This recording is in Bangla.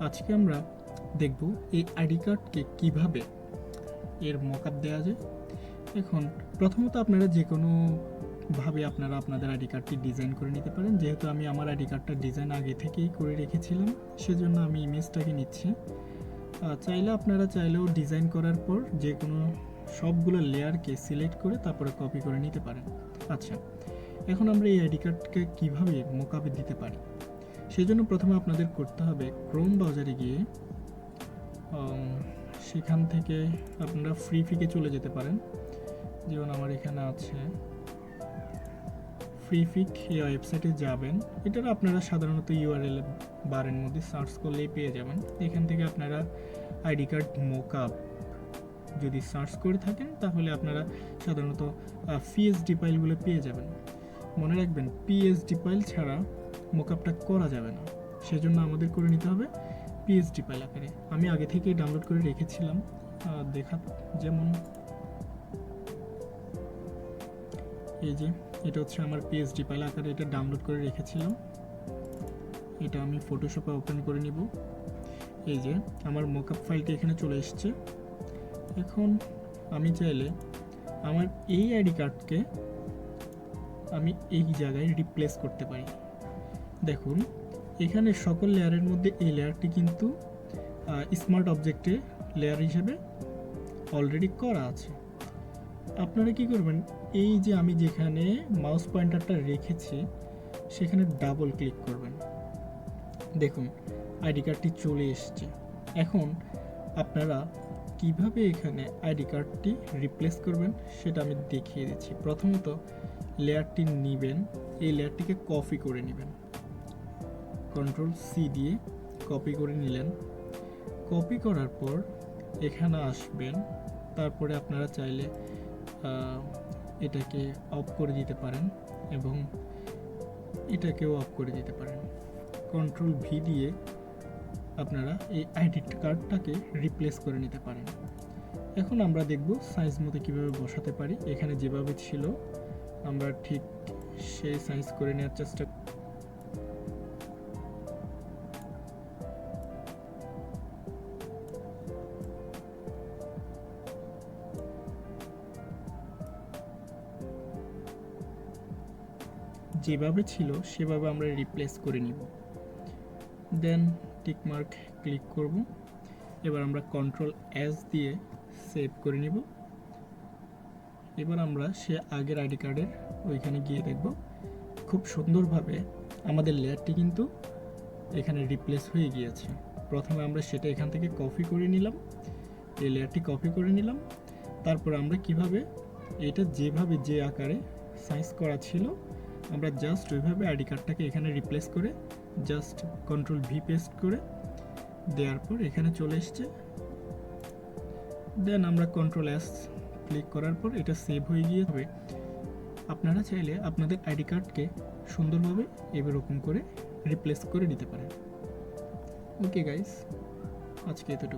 আজকে আমরা দেখব এই আইডি কার্ডকে কিভাবে এর মকআপ দেওয়া যায়। এখন প্রথমত আপনারা যে কোনো ভাবে আপনাদের আইডি কার্ডটি ডিজাইন করে নিতে পারেন। যেহেতু আমি আমার আইডি কার্ডটা ডিজাইন আগে থেকেই করে রেখেছিলাম, সেজন্য আমি ইমেজটাকে নিচ্ছি। চাইলেও ডিজাইন করার পর যে কোনো সবগুলো লেয়ারকে সিলেক্ট করে তারপরে কপি করে নিতে পারেন। আচ্ছা, এখন আমরা এই আইডি কার্ডকে কীভাবে মোকাবে দিতে পারি, সেজন্য প্রথমে আপনাদের করতে হবে ক্রোম ব্রাউজারে গিয়ে সেখান থেকে আপনারা ফ্রি ফিকে চলে যেতে পারেন। যেমন আমার এখানে আছে ফ্রি ফিক, এই ওয়েবসাইটে যাবেন। এটা আপনারা সাধারণত ইউআরএল বারের মধ্যে সার্চ করলেই পেয়ে যাবেন। এখান থেকে আপনারা আইডি কার্ড মোকআপ যদি সার্চ করে থাকেন তাহলে আপনারা সাধারণত পিএসডি ফাইলগুলো পেয়ে যাবেন। মনে রাখবেন, পিএসডি ফাইল ছাড়া মোকআপটা করা যাবে না, সেজন্য আমাদের করে নিতে হবে পিএসডি ফাইল আকারে। আমি আগে থেকেই ডাউনলোড করে রেখেছিলাম, যেমন এই যে এটা হচ্ছে আমার পিএসডি ফাইল আকারে, এটা ডাউনলোড করে রেখেছিলাম। এটা আমি ফটোশপে ওপেন করে নিব। এই যে আমার মোকআপ ফাইলটি এখানে চলে এসেছে। এখন আমি চাইলে আমার এই আইডি কার্ডকে আমি এই জায়গায় রিপ্লেস করতে পারি। দেখুন, এখানে সকল লেয়ারের মধ্যে এই লেয়ারটি কিন্তু স্মার্ট অবজেক্টে লেয়ার হিসেবে অলরেডি করা আছে। আপনারা কি করবেন, এই যে আমি যেখানে মাউস পয়েন্টারটা রেখেছি সেখানে ডাবল ক্লিক করবেন। দেখুন, আইডি কার্ডটি চলে এসেছে। এখন আপনারা কিভাবে এখানে আইডি কার্ডটি রিপ্লেস করবেন সেটা আমি দেখিয়ে দিচ্ছি। প্রথমত লেয়ারটি নেবেন, এই লেয়ারটিকে কপি করে নেবেন। কন্ট্রোল সি দিয়ে কপি করে নিলেন। কপি করার পর এখানে আসবেন। তারপরে আপনারা চাইলে এটাকে অফ করে দিতে পারেন এবং এটাকেও অফ করে দিতে পারেন। কন্ট্রোল ভি দিয়ে আপনারা এই আইডি কার্ডটাকে রিপ্লেস করে নিতে পারেন। এখন আমরা দেখব সাইজ মতো কীভাবে বসাতে পারি। এখানে যেভাবে ছিল আমরা ঠিক সেই সাইজ করে নেওয়ার চেষ্টা। যেভাবে ছিল সেভাবে আমরা রিপ্লেস করে নিব। দেন টিকমার্ক ক্লিক করব। এবার আমরা কন্ট্রোল এস দিয়ে সেভ করে নিব। এবার আমরা সে আগের আইডি কার্ডের ওইখানে গিয়ে দেখব খুব সুন্দরভাবে আমাদের লেয়ারটি কিন্তু এখানে রিপ্লেস হয়ে গিয়েছে। প্রথমে আমরা সেটা এখান থেকে কপি করে নিলাম, এই লেয়ারটি কপি করে নিলাম। তারপর আমরা কিভাবে এটা যেভাবে যে আকারে সাইজ করা ছিল আমরা জাস্ট ওইভাবে আইডি কার্ডটাকে এখানে রিপ্লেস করে জাস্ট কন্ট্রোল ভি পেস্ট করে দেওয়ার পর এখানে চলে এসছে। দেন আমরা কন্ট্রোল এস ক্লিক করার পর এটা সেভ হয়ে গিয়ে হবে। আপনারা চাইলে আপনাদের আইডি কার্ডকে সুন্দরভাবে এরকম করে রিপ্লেস করে নিতে পারেন। ওকে গাইস, আজকে এতটুকু।